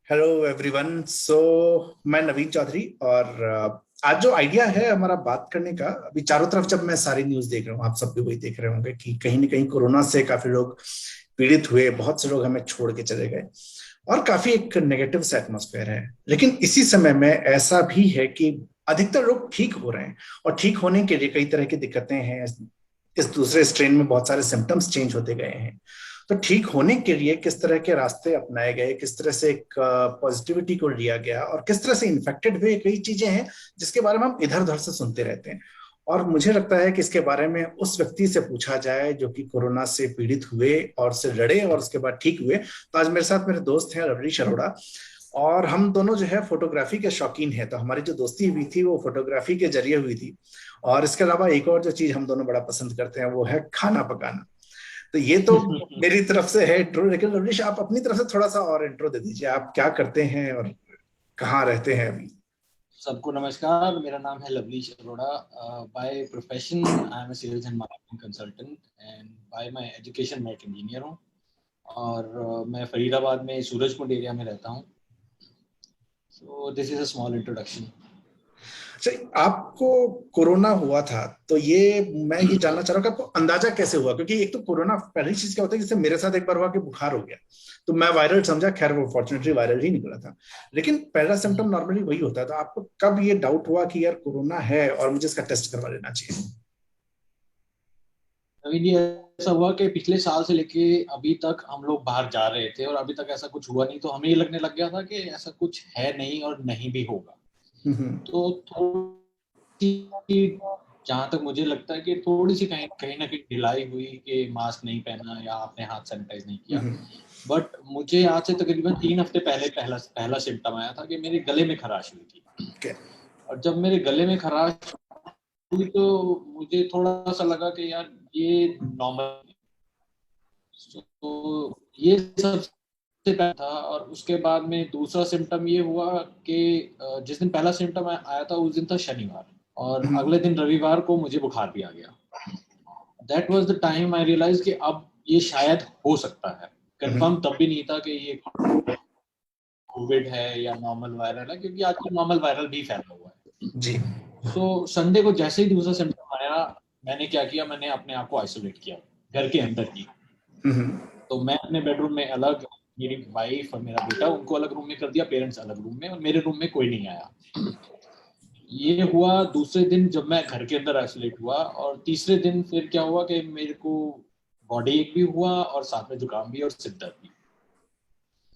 Hello everyone. मैं नवीन चौधरी और आज जो आइडिया है हमारा बात करने का, अभी चारों तरफ जब मैं सारी न्यूज़ देख रहा हूँ, आप सब भी वही देख रहे होंगे कि कहीं ना कहीं कोरोना से काफी लोग पीड़ित हुए, बहुत से लोग हमें छोड़ के चले गए और काफी एक नेगेटिव सा एटमॉस्फेयर है। लेकिन इसी समय में ऐसा भी है कि अधिकतर लोग ठीक हो रहे हैं और ठीक होने के लिए कई तरह की दिक्कतें हैं। इस दूसरे स्ट्रेन में बहुत सारे सिम्टम्स चेंज होते गए हैं। तो ठीक होने के लिए किस तरह के रास्ते अपनाए गए, किस तरह से एक पॉजिटिविटी को लिया गया और किस तरह से इन्फेक्टेड हुए, कई चीजें हैं जिसके बारे में हम इधर उधर से सुनते रहते हैं। और मुझे लगता है कि इसके बारे में उस व्यक्ति से पूछा जाए जो कि कोरोना से पीड़ित हुए और से लड़े और उसके बाद ठीक हुए। तो आज मेरे साथ मेरे दोस्त हैं लवली अरोड़ा, और हम दोनों जो है फोटोग्राफी के शौकीन हैं। तो हमारी जो दोस्ती हुई थी वो फोटोग्राफी के जरिए हुई थी। और इसके अलावा एक और जो चीज हम दोनों बड़ा पसंद करते हैं वो है खाना पकाना। तो ये तो मेरी तरफ से है इंट्रो, लेकिन लवलीश आप अपनी तरफ से थोड़ा सा और इंट्रो दे दीजिए। आप क्या करते हैं और कहाँ रहते हैं अभी? सबको नमस्कार। मेरा नाम है Lovelish Arora. By profession I am a sales and marketing consultant and by my education मैं एक इंजीनियर हूँ। और मैं फरीदाबाद में सूरजकुंड एरिया में रहता हूँ। So this is a small introduction. अच्छा, आपको कोरोना हुआ था तो ये मैं ये जानना चाह रहा हूँ कि आपको अंदाजा कैसे हुआ? क्योंकि एक तो कोरोना पहली चीज क्या होता है, जैसे मेरे साथ एक बार हुआ कि बुखार हो गया तो मैं वायरल समझा, खैर वो फॉर्चुनेटली वायरल ही निकला था। लेकिन पहला सिम्टम नॉर्मली वही होता है। तो आपको कब ये डाउट हुआ कि यार कोरोना है और मुझे इसका टेस्ट करवा लेना चाहिए? अभी ये ऐसा हुआ कि पिछले साल से लेके अभी तक हम लोग बाहर जा रहे थे और अभी तक ऐसा कुछ हुआ नहीं, तो हमें ये लगने लग गया था कि ऐसा कुछ है नहीं और नहीं भी होगा। हम्म। तो थोड़ी, जहां तक मुझे लगता है कि थोड़ी सी कहीं कहीं ना कहीं ढिलाई हुई कि मास्क नहीं पहना या आपने हाथ सैनिटाइज नहीं किया। हम्म। बट मुझे आज से तकरीबन 3 हफ्ते पहले पहला पहला सिम्टम आया था कि मेरे गले में खराश हुई थी। ओके। और जब मेरे गले में खराश हुई तो मुझे थोड़ा सा लगा कि यार ये नॉर्मल। तो ये सबसे पहला था। और उसके बाद में दूसरा सिम्टम ये हुआ कि जिस दिन पहला सिम्टम आया था उस दिन था शनिवार, और अगले दिन रविवार को मुझे बुखार भी आ गया। That was the time I realise कि अब ये शायद हो सकता है। कंफर्म तब भी नहीं था कि ये कोविड है या नॉर्मल वायरल है, क्योंकि आजकल नॉर्मल वायरल भी फैला हुआ है। जी। सो संडे को जैसे ही दूसरा सिम्टम आया, मैंने क्या किया, मैंने अपने आप को आइसोलेट किया घर के अंदर ही। हम्म। तो मैं अपने बेडरूम में अलग, मेरी वाइफ और मेरा बेटा उनको अलग रूम में कर दिया, पेरेंट्स अलग रूम में, और मेरे रूम में कोई नहीं आया। ये हुआ दूसरे दिन जब मैं घर के अंदर आइसोलेट हुआ। और तीसरे दिन फिर क्या हुआ कि मेरे को बॉडी एक भी हुआ और साथ में जुकाम भी और सिर दर्द भी।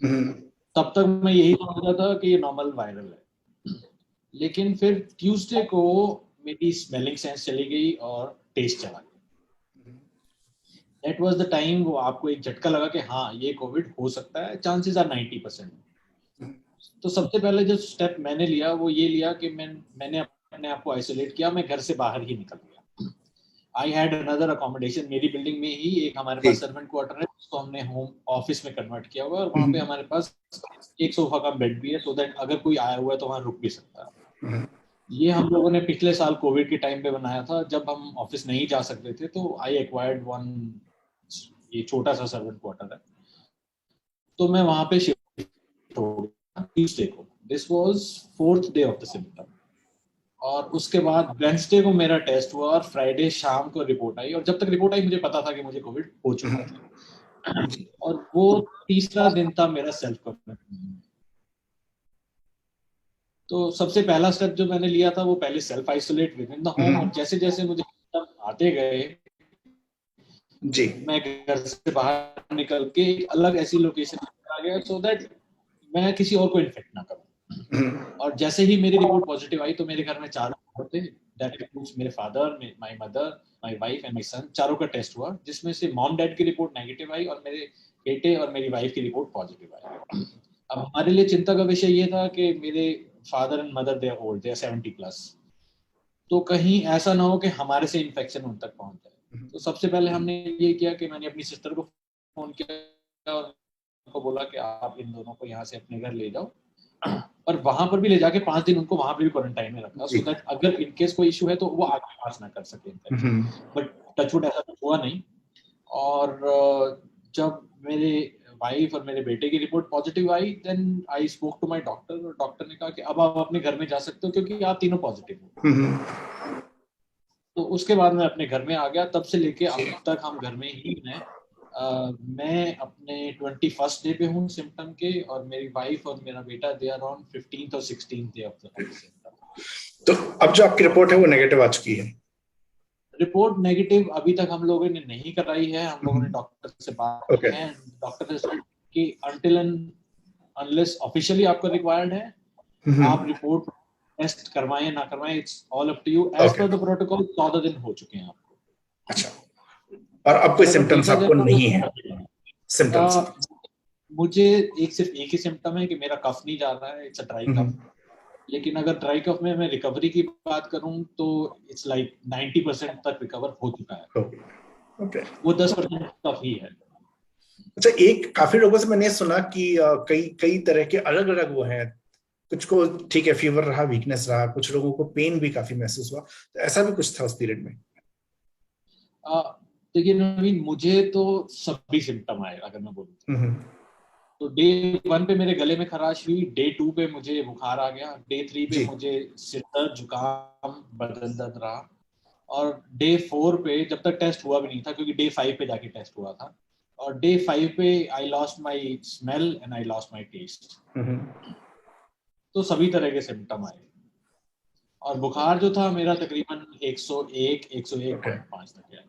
हम्म। तब तक मैं यही समझता था कि ये नॉर्मल वायरल है। लेकिन फिर ट्यूसडे को मेरी स्मेलिंग सेंस चली गई और टेस्ट चला गया। दैट वाज द टाइम वो आपको एक झटका लगा कि हाँ ये कोविड हो सकता है, चांसेस आर 90%। तो सबसे पहले जो स्टेप मैंने लिया वो ये लिया कि मैंने अपने आप को आइसोलेट किया, मैं घर से बाहर ही निकल गया। आई हैड अनदर अकोमोडेशन, मेरी बिल्डिंग में ही एक हमारे पास सर्वेंट क्वार्टर है, उसको हमने होम ऑफिस में कन्वर्ट किया हुआ है, और वहाँ पे हमारे पास एक सोफा का बेड भी है, सो दैट अगर कोई आया हुआ है तो वहाँ रुक भी सकता है। ये हम लोगों ने पिछले साल कोविड के टाइम पे बनाया था, जब हम ऑफिस नहीं जा सकते थे। तो आई एक्वायर्ड वन, ये छोटा सा सर्वेंट क्वार्टर है, तो मैं वहां पे शिफ्ट हो गया ट्यूसडे को। This was fourth day of the symptom. और उसके बाद वेंसडे को मेरा टेस्ट हुआ और फ्राइडे शाम को रिपोर्ट आई, और जब तक रिपोर्ट आई मुझे पता था कि मुझे कोविड हो चुका है। और वो तीसरा दिन था मेरा सेल्फ क्वारंटाइन। तो सबसे पहला स्टेप जो मैंने लिया था वो पहले self isolate with in the home, और जैसे जैसे मुझे आते गए जी। मैं घर से बाहर निकल के एक अलग ऐसी लोकेशन आ गया, सो दैट मैं किसी और को इन्फेक्ट ना करूं। और जैसे ही मेरी रिपोर्ट पॉजिटिव आई तो मेरे घर में 4 थे, दैट इंक्लूड्स मेरे father, my mother, my wife and my son. चारों का टेस्ट हुआ, जिसमें से मॉम डैड की रिपोर्ट नेगेटिव आई और मेरे बेटे और मेरी वाइफ की रिपोर्ट पॉजिटिव आई। अब हमारे लिए चिंता का विषय ये था कि मेरे father and mother they are old, they are 70+। तो कहीं ऐसा ना हो कि हमारे से इन्फेक्शन उन तक पहुंच जाए। तो सबसे पहले हमने ये किया कि मैंने अपनी सिस्टर को फोन किया और उनको बोला कि आप इन दोनों को यहाँ से अपने घर ले जाओ, और वहां पर भी ले जाके 5 दिन उनको वहां पे भी क्वारंटाइन में रखा, सो दैट अगर इनकेस कोई इशू है तो वो आगे पास ना कर सके इन्फेक्शन। बट टचवुड ऐसा कुछ हुआ नहीं। और जब मेरे वाइफ और मेरे बेटे की रिपोर्ट पॉजिटिव आई, then I spoke to my doctor, और डॉक्टर ने कहा कि अब आप अपने घर में जा सकते हो क्योंकि आप तीनों पॉजिटिव हो। तो उसके बाद मैं अपने घर में आ गया। तब से लेके अब तक हम घर में ही हैं। मैं अपने 21st डे पे हूँ सिम्टम के, और मेरी वाइफ और मेरा बेटा दे आर ऑन 15th और 16th day of the symptom. तो अब जो आपकी रिपोर्ट है वो नेगेटिव आ चुकी है? रिपोर्ट नेगेटिव अभी तक हम लोगों ने नहीं कराई है। हम लोगों ने डॉक्टर से बात की है, डॉक्टर ने said कि until and unless ऑफिशियली आपको रिक्वायर्ड है, आप रिपोर्ट टेस्ट करवाएं ना करवाएं, it's all up to you. As per the protocol 14 दिन हो चुके हैं आपको। अच्छा, और अब कोई सिम्टम्स आपको नहीं है? सिम्टम्स मुझे सिर्फ एक ही सिम्टम है कि मेरा कफ नहीं जा रहा है, इट्स अ ड्राई कफ। लेकिन अगर ड्राई कफ में मैं रिकवरी की बात करूं तो इट्स लाइक 90% तक रिकवर हो चुका है। ओके, वो 10% कफ ही है। अच्छा, एक काफी लोगों से मैंने सुना कि कई कई तरह के अलग अलग वो हैं, कुछ को ठीक है फीवर रहा, वीकनेस रहा, कुछ लोगों को पेन भी काफी महसूस हुआ, तो ऐसा भी कुछ था उस पीरियड में? देखिए नवीन, मुझे तो सभी सिम्टम आए अगर मैं बोलूं तो डे 1 पे मेरे गले में खराश हुई, डे 2 पे मुझे बुखार आ गया, डे 3 पे मुझे सिर दर्द, जुकाम, बदन दर्द रहा, और डे 4 पे जब तक टेस्ट हुआ भी नहीं था क्योंकि डे 5 पे जाके टेस्ट हुआ था, और डे 5 पे I lost my smell and I lost my taste. तो सभी तरह के सिम्टम आए, और बुखार जो था मेरा तकरीबन 101-101.5 तक गया।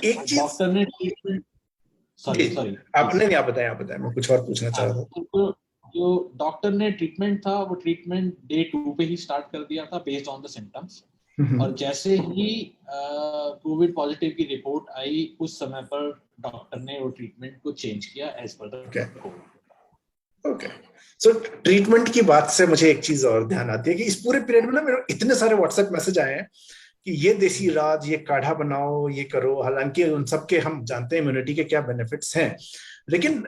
एक चीज डॉक्टर ने ट्रीटमेंट आपने नहीं, आप बताएं, मैं कुछ और पूछना चाह रहा हूँ। तो जो डॉक्टर ने ट्रीटमेंट था वो ट्रीटमेंट डे 2 पे ही स्टार्ट कर दिया था बेस्ड ऑन द सिम्टम्स, और जैसे ही कोविड पॉजिटिव की रिपोर्ट आई उस समय पर डॉक्टर ने वो ट्रीटमेंट को चेंज किया as per the Covid. Okay, so treatment की बात से मुझे एक चीज और ध्यान आती है कि इस पूरे पीरियड में ना मेरे इतने सारे व्हाट्सएप मैसेज आए हैं कि ये देसी इलाज, ये काढ़ा बनाओ, ये करो। हालांकि उन सब के हम जानते हैं इम्यूनिटी के क्या बेनिफिट्स हैं, लेकिन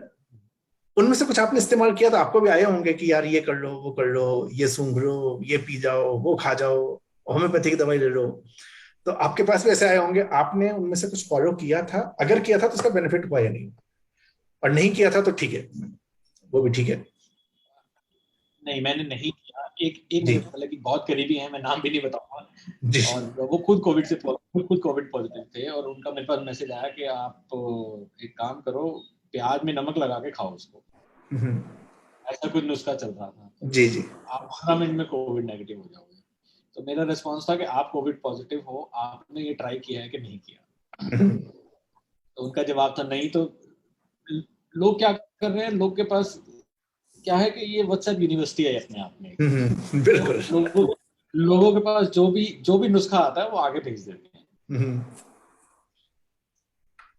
उनमें से कुछ आपने इस्तेमाल किया तो आपको भी आए होंगे कि यार ये कर लो, वो कर लो, ये सूंघ लो, ये पी जाओ, वो खा जाओ, होम्योपैथी की दवाई ले लो। तो आपके पास भी ऐसे आए होंगे, आपने उनमें से कुछ फॉलो किया था? अगर किया था तो उसका बेनिफिट हुआ या नहीं, और नहीं किया था तो ठीक है, वो भी ठीक है। नहीं, मैंने नहीं किया। एक मेरे मतलब कि बहुत करीबी है, मैं नाम भी नहीं बताऊंगा, और वो खुद कोविड पॉजिटिव थे, और उनका मेरे पास मैसेज आया कि आप एक काम करो, प्याज में नमक लगा के खाओ उसको। ऐसा कुछ नुस्खा चल रहा था। जी आप 15 मिनट में कोविड नेगेटिव हो जाओगे। तो मेरा रिस्पॉन्स था कि आप कोविड पॉजिटिव हो, आपने ये ट्राई किया है कि नहीं किया? तो उनका जवाब था नहीं। तो लोग क्या कर रहे हैं, लोग के पास क्या है कि ये व्हाट्सएप यूनिवर्सिटी है अपने आप में। बिल्कुल, लोगों के पास जो भी नुस्खा आता है वो आगे भेज देते हैं,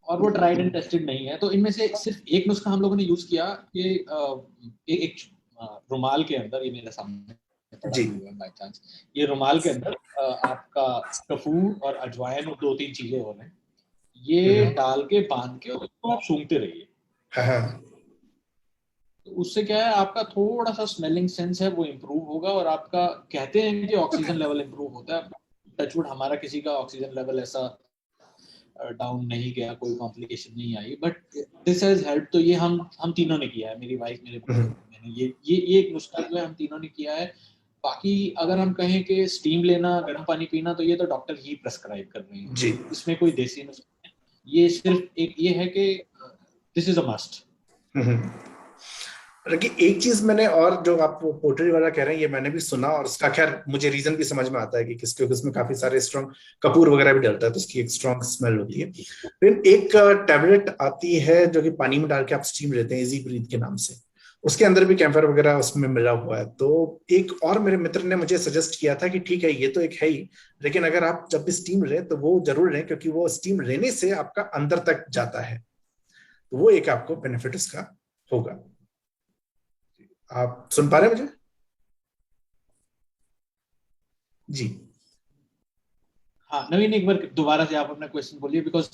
और वो ट्राइड एंड टेस्टेड नहीं है। तो इनमें से सिर्फ एक नुस्खा हम लोगों ने यूज किया कि एक रुमाल के अंदर, ये मेरे सामने बाय चांस, ये रुमाल के अंदर आपका कपूर और अजवाइन और 2-3 चीजें और हैं, ये डाल के बांध के उसको आप सूंघते रहिए। तो उससे क्या है, आपका थोड़ा सा स्मेलिंग सेंस है वो इम्प्रूव होगा, और आपका कहते हैं कि ऑक्सीजन लेवल इम्प्रूव होता है। टचवुड हमारा किसी का ऑक्सीजन लेवल ऐसा डाउन नहीं गया, कोई कॉम्प्लिकेशन नहीं आई, बट दिस हैज हेल्प। तो ये हम तीनों ने किया है, मेरी वाइफ, मेरे मैंने ये एक नुस्खा जो है हम तीनों ने किया है। बाकी अगर हम कहें कि स्टीम लेना, गर्म पानी पीना, तो ये तो डॉक्टर ही प्रेस्क्राइब कर रहे हैं जी। इसमें कोई देसी नुस्खा नहीं, ये सिर्फ एक ये है कि दिस इज अ मस्ट। एक चीज मैंने, और जो आप पोटरी वाला कह रहे हैं, ये मैंने भी सुना, और उसका खैर मुझे रीजन भी समझ में आता है कि किसके उसमें काफी सारे स्ट्रॉन्ग कपूर वगैरह भी डलता है, तो उसकी एक स्ट्रॉन्ग स्मेल होती है। फिर एक टैबलेट आती है जो कि पानी में डाल के आप स्टीम लेते हैं, इजी ब्रीथ के नाम से, उसके अंदर भी कैम्फर वगैरह उसमें मिला हुआ है। तो एक और मेरे मित्र ने मुझे सजेस्ट किया था कि ठीक है ये तो एक है ही, लेकिन अगर आप जब भी स्टीम लें तो वो जरूर लें, क्योंकि वो स्टीम लेने से आपका अंदर तक जाता है, तो वो एक आपको बेनिफिट उसका होगा। आप सुन पा रहे हैं मुझे? जी हाँ नवीन, एक बार दोबारा से आप अपना क्वेश्चन बोलिए, बिकॉज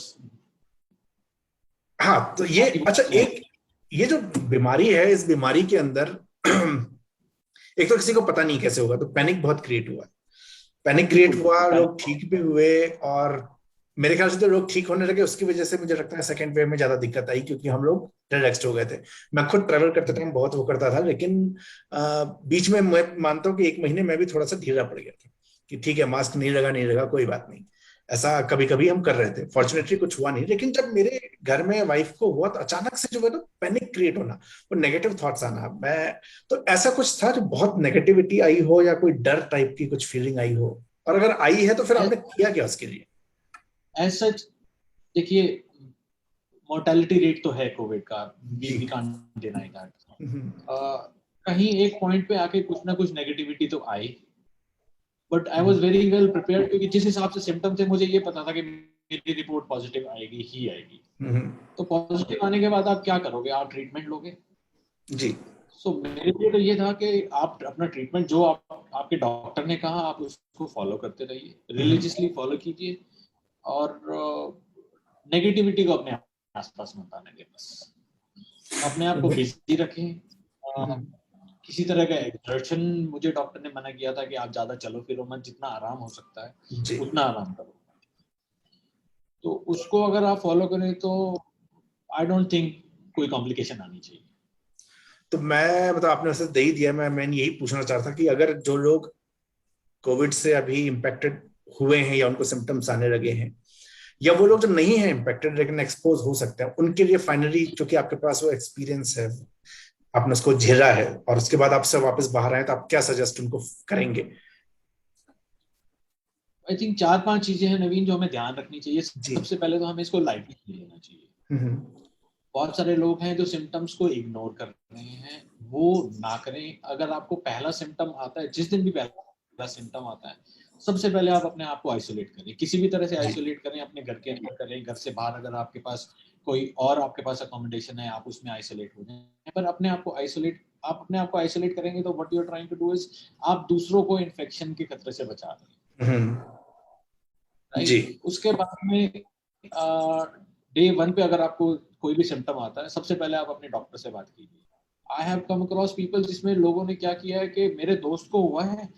हाँ, तो ये अच्छा, एक ये जो बीमारी है, इस बीमारी के अंदर एक तो किसी को पता नहीं कैसे होगा, तो पैनिक बहुत क्रिएट हुआ, लोग ठीक भी हुए, और मेरे ख्याल से तो लोग ठीक होने लगे, उसकी वजह से मुझे लगता है सेकंड वेव में ज्यादा दिक्कत आई, क्योंकि हम लोग रिलैक्स्ड हो गए थे। मैं खुद ट्रैवल करते टाइम बहुत वो करता था, लेकिन बीच में मैं मानता हूँ कि एक महीने में भी थोड़ा सा ढीला पड़ गया था कि ठीक है, मास्क नहीं लगा, नहीं लगा, कोई बात नहीं। ऐसा कभी कभी हम कर रहे थे, फॉर्चुनेटली कुछ हुआ नहीं। लेकिन जब मेरे घर में वाइफ को हुआ तो अचानक से जो है ना पैनिक क्रिएट होना, वो नेगेटिव थॉट्स आना, मैं तो ऐसा कुछ था जो बहुत नेगेटिविटी आई हो या कोई डर टाइप की कुछ फीलिंग आई हो, और अगर आई है तो फिर आपने किया क्या उसके लिए? एज सच देखिए, मोर्टेलिटी रेट तो है कोविड का, जी। We can't deny that. Hmm. कहीं एक पॉइंट पे आके कुछ ना कुछ नेगेटिविटी तो आई, but I was very well prepared, क्योंकि जिस हिसाब से सिम्टम थे मुझे ये पता था कि मेरी रिपोर्ट पॉजिटिव आएगी ही आएगी। हम्म। तो पॉजिटिव आने के बाद आप क्या करोगे? आप ट्रीटमेंट लोगे। जी। सो मेरे लिए तो ये था कि आप अपना ट्रीटमेंट जो आपके डॉक्टर ने कहा आप उसको फॉलो करते रहिए, रिलीजियसली फॉलो कीजिए, और नेगेटिविटी को अपने आसपास मत आने दें। बस अपने आप को बिजी रखें। किसी तरह का एक्सर्शन, मुझे डॉक्टर ने मना किया था कि आप ज्यादा चलो फिरो मत, जितना आराम हो सकता है जी। उतना आराम करो। तो उसको अगर आप फॉलो करें तो आई डोंट थिंक कोई कॉम्प्लिकेशन आनी चाहिए। तो मैं मतलब आपने वैसे दे ही दिया, मैं यही पूछना चाह रहा था कि अगर जो लोग कोविड से अभी इम्पेक्टेड हुए हैं या उनको सिम्टम्स आने लगे हैं, या वो लोग जो नहीं है इम्पेक्टेड लेकिन एक्सपोज हो सकते हैं, उनके लिए फाइनली, क्योंकि आपके पास वो एक्सपीरियंस है, आपने उसको झेला है और उसके बाद आपसे वापस बाहर आए, तो आप क्या सजेस्ट उनको करेंगे? आई थिंक 4-5 चीजें हैं नवीन जो हमें ध्यान रखनी चाहिए। जी। सबसे पहले तो हमें इसको लाइटली लेना चाहिए। हम्म। बहुत सारे लोग हैं जो सिम्टम्स को इग्नोर कर रहे हैं, वो ना करें। अगर आपको पहला सिम्टम आता है, जिस दिन भी पहला सिम्टम आता है, सबसे पहले आप अपने आप को आइसोलेट करें, किसी भी तरह से जी। आइसोलेट करें, अपने घर के अंदर करें, घर से बाहर अगर आपके पास कोई और आपके पास अकोमोडेशन है आप उसमें आइसोलेट हो जाएं। पर अपने आप को आइसोलेट, आप अपने आप को आइसोलेट करेंगे तो what you are trying to do is आप दूसरों को इन्फेक्शन के खतरे से बचा रहे हैं। हम्म। जी। राइट। उसके बाद में डे 1 पे अगर आपको कोई भी सिम्टम आता है, सबसे पहले आप अपने डॉक्टर से बात कीजिए। I have come across people जिसमें लोगों ने क्या किया है कि मेरे दोस्त को हुआ है,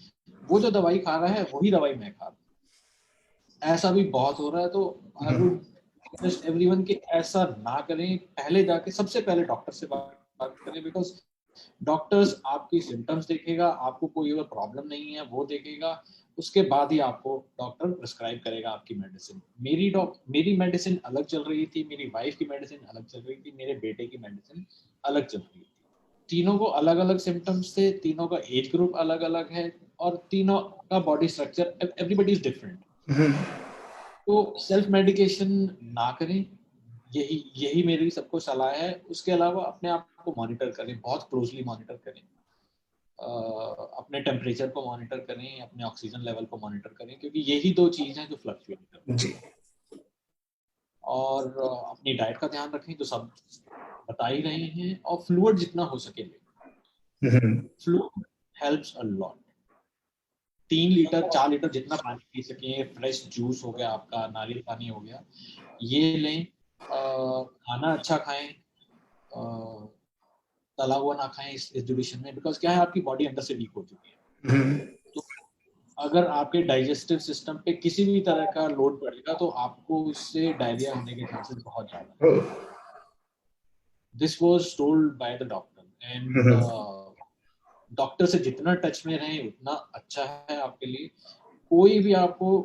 वो जो दवाई खा रहा है वही दवाई मैं खा रहा हूँ। ऐसा भी बहुत हो रहा है। तो आई वुड सजेस्ट एवरीवन कि ऐसा ना करें, पहले जाके सबसे पहले डॉक्टर से बात करें, बिकॉज डॉक्टर्स आपकी सिम्टम्स देखेगा, आपको कोई अगर प्रॉब्लम नहीं है वो देखेगा, उसके बाद ही आपको डॉक्टर प्रिस्क्राइब करेगा आपकी मेडिसिन। मेरी मेडिसिन अलग चल रही थी, मेरी वाइफ की मेडिसिन अलग चल रही थी, मेरे बेटे की मेडिसिन अलग चल रही थी। तीनों को अलग अलग सिम्टम्स थे, तीनों का एज ग्रुप अलग अलग है, और तीनों का body structure, everybody is different. तो सेल्फ मेडिकेशन ना करें, यही मेरी सबको सलाह है। उसके अलावा अपने आप को मॉनिटर करें, बहुत क्लोजली मॉनिटर करें। अपने टेम्परेचर को मॉनिटर करें, अपने ऑक्सीजन लेवल को मॉनिटर करें, क्योंकि यही दो चीज़ हैं जो फ्लक्चुएट करती हैं। जी। और अपनी डाइट का ध्यान रखें, तो सब बता ही रहे हैं, और फ्लूइड जितना हो सके लें। Fluid helps a lot. 3 litre 4 litre जितना पानी पी सकें, फ्रेश जूस हो गया आपका, नारियल पानी हो गया, ये लें। खाना अच्छा खाएं, तला हुआ ना खाएं इस ड्यूरेशन में, बिकॉज क्या है आपकी बॉडी अंदर से वीक हो चुकी है। तो अगर आपके डाइजेस्टिव सिस्टम पे किसी भी तरह का लोड पड़ेगा तो आपको उससे डायरिया होने के चांसेस बहुत ज्यादा है। This was told by the doctor, and doctor से जितना टच में रहें उतना अच्छा है आपके लिए। कोई भी आपको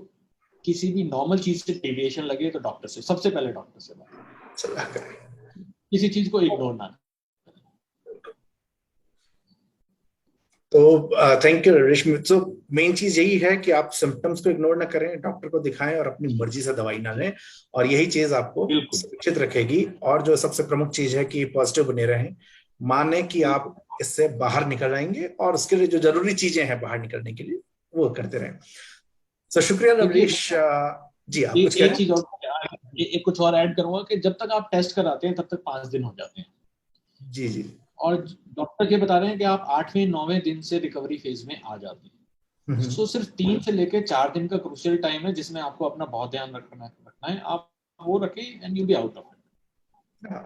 किसी भी नॉर्मल चीज से डेविएशन लगे तो डॉक्टर से, सबसे पहले डॉक्टर से बात सलाह करें। करें। किसी चीज को इग्नोर ना करें। तो थैंक यू रेशमी। तो मेन चीज यही है कि आप सिम्टम्स को इग्नोर ना करें, डॉक्टर को दिखाएं और अपनी मर्जी से दवाई ना लें, और यही चीज आपको बिल्कुल सुरक्षित रखेगी। और जो सबसे प्रमुख चीज है कि पॉजिटिव बने रहें, माने कि आप बिल्कुल। इससे बाहर निकल आएंगे, और उसके लिए जो जरूरी चीजें हैं बाहर निकलने के लिए वो करते रहें। तो शुक्रिया देखिए, लवलीश। जी, आप कुछ कह एक रहे चीज हैं? और, एक कुछ और ऐड करूंगा कि जब तक आप टेस्ट कराते हैं तब तक 5 दिन हो जाते हैं, जी। जी। और डॉक्टर ये बता रहे हैं कि आप 8वें 9वें दिन से रिकवरी फेज में आ जाते हैं। सो सिर्फ 3 से लेकर 4 दिन का क्रूशियल टाइम है जिसमें आपको अपना बहुत ध्यान रखना है। आप वो रखें and you be out of it.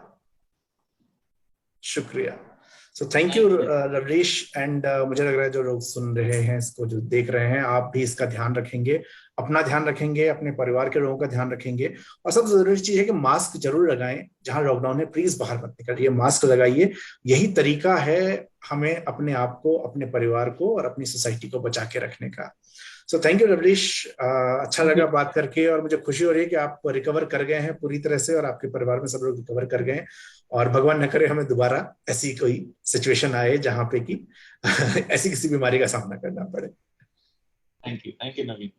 शुक्रिया। So thank you thank you. Lovelish. And मुझे लग रहा है जो लोग सुन रहे हैं इसको, जो देख रहे हैं, आप भी इसका ध्यान रखेंगे, अपना ध्यान रखेंगे, अपने परिवार के लोगों का ध्यान रखेंगे, और सबसे जरूरी चीज है कि मास्क जरूर लगाएं। जहां लॉकडाउन है प्लीज बाहर मत निकलिए, मास्क लगाइए। यही तरीका है हमें अपने आप को, अपने परिवार को और अपनी सोसाइटी को बचा के रखने का। सो थैंक यू रवनीश, अच्छा लगा बात करके, और मुझे खुशी हो रही है कि आप रिकवर कर गए हैं पूरी तरह से, और आपके परिवार में सब लोग रिकवर कर गए हैं। और भगवान न करे हमें दोबारा ऐसी कोई सिचुएशन आए जहां पे कि ऐसी किसी बीमारी का सामना करना पड़े। Thank you Naveen.